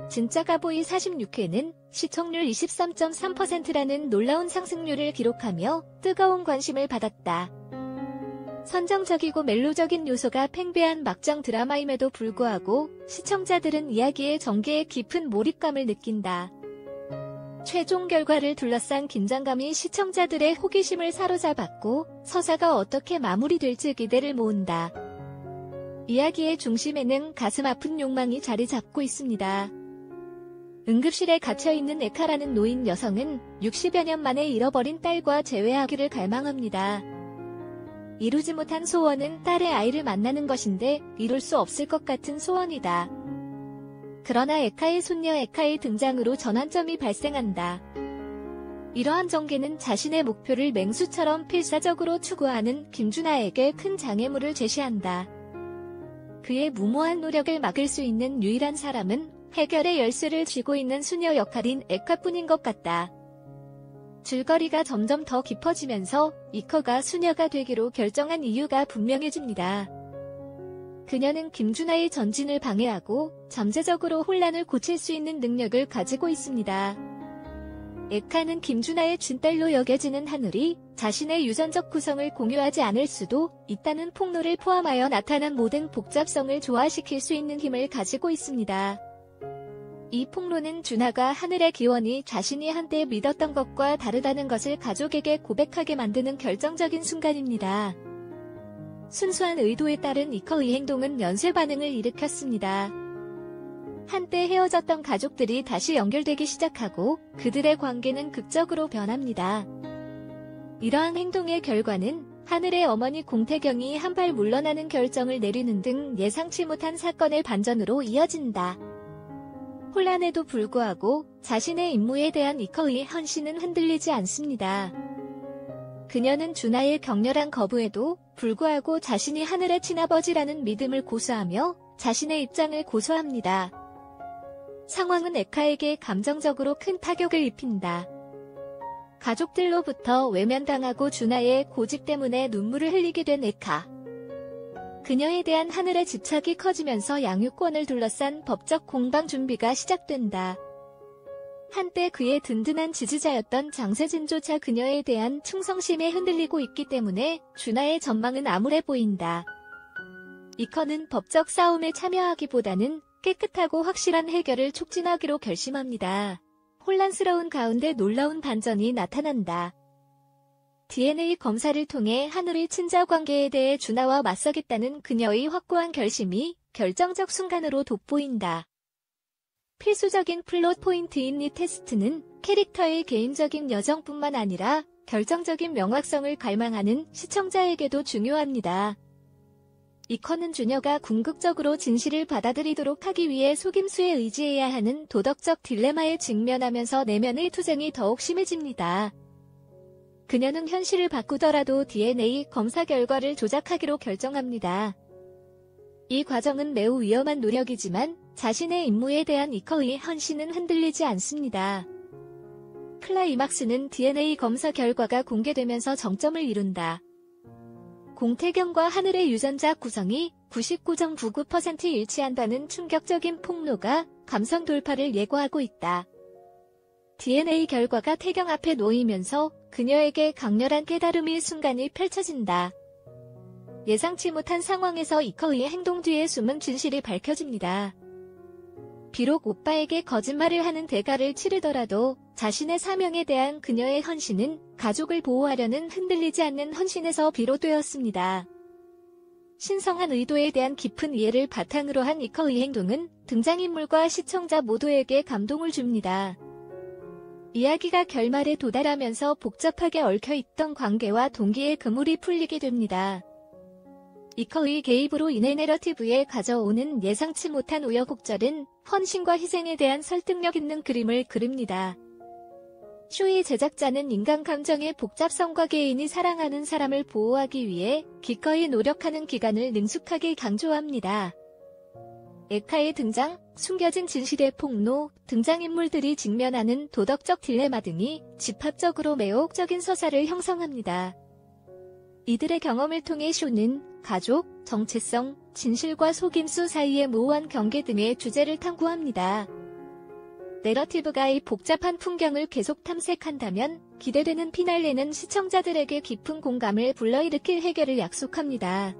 진짜 가보이 46회는 시청률 23.3%라는 놀라운 상승률을 기록하며 뜨거운 관심을 받았다. 선정적이고 멜로적인 요소가 팽배한 막장 드라마임에도 불구하고 시청자들은 이야기의 전개에 깊은 몰입감을 느낀다. 최종 결과를 둘러싼 긴장감이 시청자들의 호기심을 사로잡았고 서사가 어떻게 마무리될지 기대를 모은다. 이야기의 중심에는 가슴 아픈 욕망이 자리 잡고 있습니다. 응급실에 갇혀있는 에카라는 노인 여성은 60여 년 만에 잃어버린 딸과 재회하기를 갈망합니다. 이루지 못한 소원은 딸의 아이를 만나는 것인데 이룰 수 없을 것 같은 소원이다. 그러나 에카의 손녀 에카의 등장으로 전환점이 발생한다. 이러한 전개는 자신의 목표를 맹수처럼 필사적으로 추구하는 김준하에게 큰 장애물을 제시한다. 그의 무모한 노력을 막을 수 있는 유일한 사람은 해결의 열쇠를 쥐고 있는 수녀 역할인 에카뿐인 것 같다. 줄거리가 점점 더 깊어지면서 이커가 수녀가 되기로 결정한 이유가 분명해집니다. 그녀는 김준하의 전진을 방해하고 잠재적으로 혼란을 고칠 수 있는 능력을 가지고 있습니다. 에카는 김준하의 친딸로 여겨지는 하늘이 자신의 유전적 구성을 공유하지 않을 수도 있다는 폭로를 포함하여 나타난 모든 복잡성을 조화시킬 수 있는 힘을 가지고 있습니다. 이 폭로는 준하가 하늘의 기원이 자신이 한때 믿었던 것과 다르다는 것을 가족에게 고백하게 만드는 결정적인 순간입니다. 순수한 의도에 따른 이커의 행동은 연쇄 반응을 일으켰습니다. 한때 헤어졌던 가족들이 다시 연결되기 시작하고 그들의 관계는 극적으로 변합니다. 이러한 행동의 결과는 하늘의 어머니 공태경이 한 발 물러나는 결정을 내리는 등 예상치 못한 사건의 반전으로 이어진다. 혼란에도 불구하고 자신의 임무에 대한 이커의 헌신은 흔들리지 않습니다. 그녀는 준하의 격렬한 거부에도 불구하고 자신이 하늘의 친아버지라는 믿음을 고수하며 자신의 입장을 고수합니다. 상황은 에카에게 감정적으로 큰 타격을 입힌다. 가족들로부터 외면당하고 준하의 고집 때문에 눈물을 흘리게 된 에카. 그녀에 대한 하늘의 집착이 커지면서 양육권을 둘러싼 법적 공방 준비가 시작된다. 한때 그의 든든한 지지자였던 장세진조차 그녀에 대한 충성심에 흔들리고 있기 때문에 준하의 전망은 암울해 보인다. 이커는 법적 싸움에 참여하기보다는 깨끗하고 확실한 해결을 촉진하기로 결심합니다. 혼란스러운 가운데 놀라운 반전이 나타난다. DNA 검사를 통해 하늘의 친자 관계에 대해 준하와 맞서겠다는 그녀의 확고한 결심이 결정적 순간으로 돋보인다. 필수적인 플롯 포인트인 이 테스트는 캐릭터의 개인적인 여정뿐만 아니라 결정적인 명확성을 갈망하는 시청자에게도 중요합니다. 이커는 준여가 궁극적으로 진실을 받아들이도록 하기 위해 속임수에 의지해야 하는 도덕적 딜레마에 직면하면서 내면의 투쟁이 더욱 심해집니다. 그녀는 현실을 바꾸더라도 DNA 검사 결과를 조작하기로 결정합니다. 이 과정은 매우 위험한 노력이지만 자신의 임무에 대한 이커의 헌신은 흔들리지 않습니다. 클라이막스는 DNA 검사 결과가 공개되면서 정점을 이룬다. 공태경과 하늘의 유전자 구성이 99.99% 일치한다는 충격적인 폭로가 감성 돌파를 예고하고 있다. DNA 결과가 태경 앞에 놓이면서 그녀에게 강렬한 깨달음의 순간이 펼쳐진다. 예상치 못한 상황에서 이커의 행동 뒤에 숨은 진실이 밝혀집니다. 비록 오빠에게 거짓말을 하는 대가를 치르더라도 자신의 사명에 대한 그녀의 헌신은 가족을 보호하려는 흔들리지 않는 헌신에서 비롯되었습니다. 신성한 의도에 대한 깊은 이해를 바탕으로 한 이커의 행동은 등장인물과 시청자 모두에게 감동을 줍니다. 이야기가 결말에 도달하면서 복잡하게 얽혀있던 관계와 동기의 그물이 풀리게 됩니다. 이커의 개입으로 인해 내러티브에 가져오는 예상치 못한 우여곡절은 헌신과 희생에 대한 설득력 있는 그림을 그립니다. 쇼의 제작자는 인간 감정의 복잡성과 개인이 사랑하는 사람을 보호하기 위해 기꺼이 노력하는 기간을 능숙하게 강조합니다. 에카의 등장, 숨겨진 진실의 폭로, 등장인물들이 직면하는 도덕적 딜레마 등이 집합적으로 매혹적인 서사를 형성합니다. 이들의 경험을 통해 쇼는 가족, 정체성, 진실과 속임수 사이의 모호한 경계 등의 주제를 탐구합니다. 내러티브가 이 복잡한 풍경을 계속 탐색한다면 기대되는 피날레는 시청자들에게 깊은 공감을 불러일으킬 해결을 약속합니다.